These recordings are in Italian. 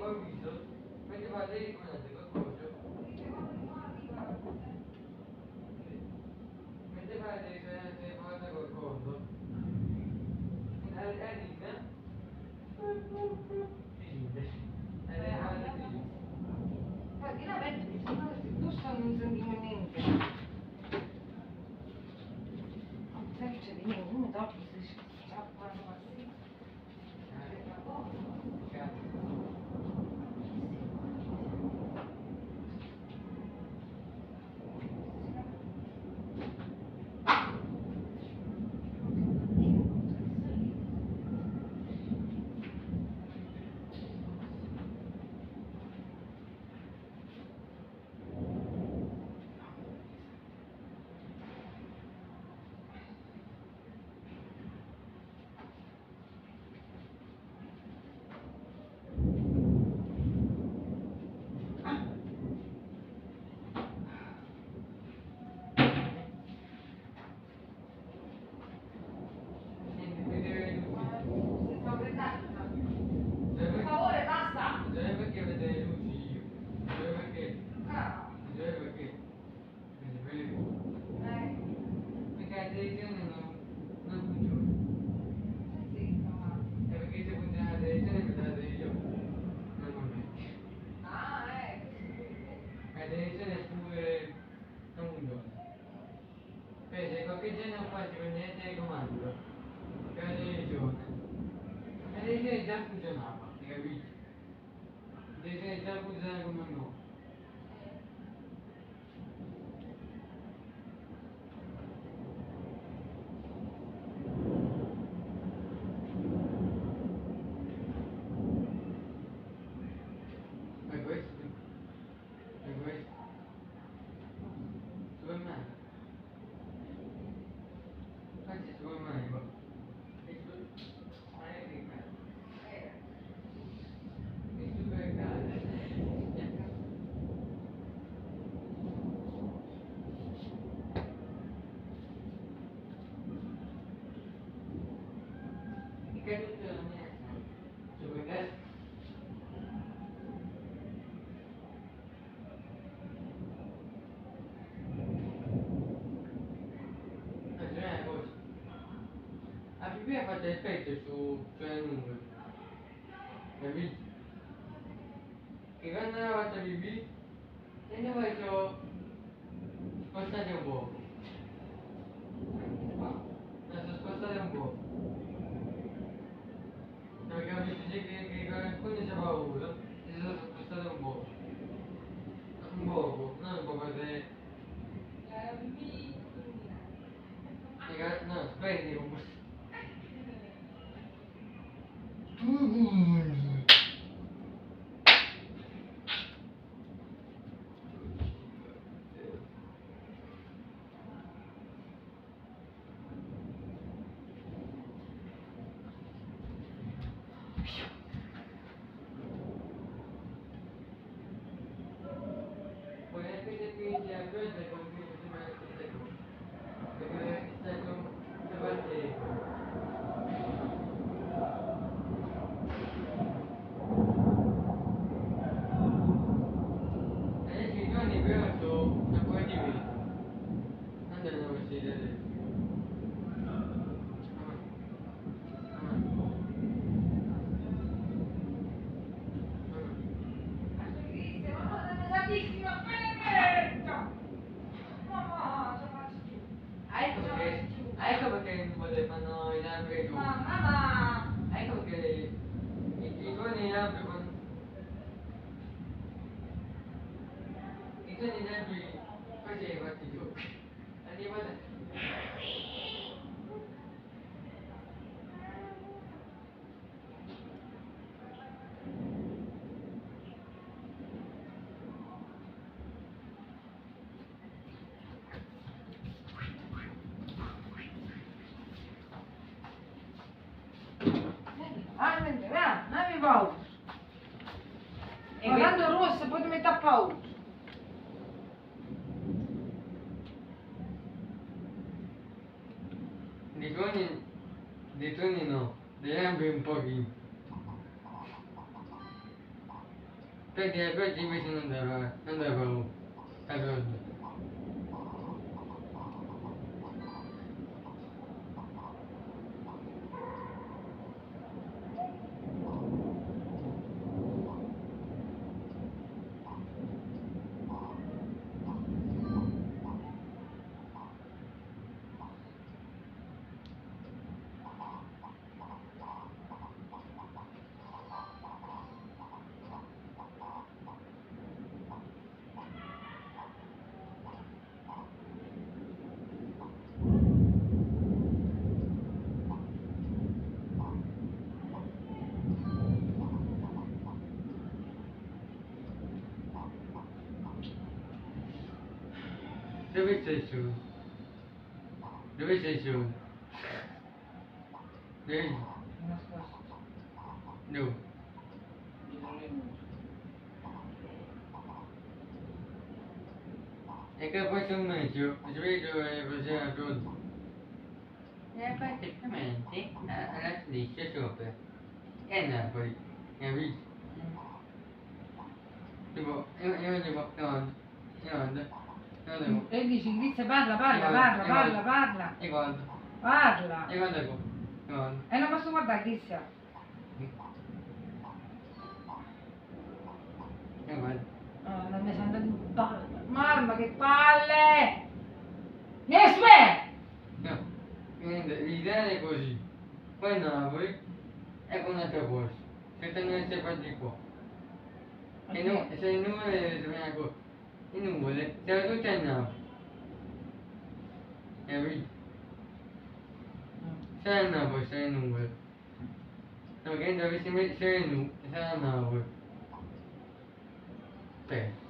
ho visto, mentre fate il comandante col coso, mentre fate il comandante col coso, è linea, si chiude. Ed è comandante si chiude. Guardi, la vecchia, se no tu non sentiamo niente. Non c'è di niente, uno dopo si sciappano così. Per favore, basta! Bisogna perché vedere le luci io. Bisogna perché. Bisogna perché. Perché la televisione non funziona. E perché se funziona la televisione mi dà televisione. Normalmente. La televisione pure non funziona. Se qualche giorno fa si prende il telecomando per la televisione già funzionava, hai capito? La televisione già funziona come no. Per questo? Per questo? Superman? Infatti Superman qua. Ma è che cazzo? È super cazzo. È caduto la mia super cazzo. Non c'è una cosa. La pipì ha fatto effetto sulle nuvole. Capito? Che quando era fatta pipì, se ne faccio spostate un po'. La sono spostate un po'. Perché ho visto che alcuni c'è paura, si sono spostate un po'. Un poco, non un po' perché. No, spendi un po'. Poi anche se quindi a questo è come prima che stai con. Perché stai con le partite. Adesso i giorni però sono un po' di meno. Non devono uscire adesso. Ecco perché non potevano i lampi giù. Ecco perché i giorni lampi con. I giorni lampi così hai fatti giù. Arrivate. Non mi paura. E quando rosso poi ti metti a paura. Di toni no, di lampi un pochino. per invece non devo capire. Dove sei su? Dove sei su? Vedi? Nascosto. No. Dietro le mura. E che poi sul meglio, svedo e faceva tutto. E praticamente alla striscia sopra. E Napoli, capito? Tipo, io dico, no, E dici, Cristian, parla. e guardo, Parla. e guarda qua, guarda. E non posso guardare, Cristian. E guarda. Oh, non mi sento di palle. Mamma, che palle! Nessuno! No, niente, l'idea è così. Poi Napoli è con un'altra cosa. Se te ne stai fatti qua. E no, se le nuvole sono qua. Le nuvole, siamo tutte a Napoli. Capito? Sei a Napoli, sei a nuvole. No, che dovessi mettere nu, sei a Napoli. Sì.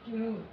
Cristian.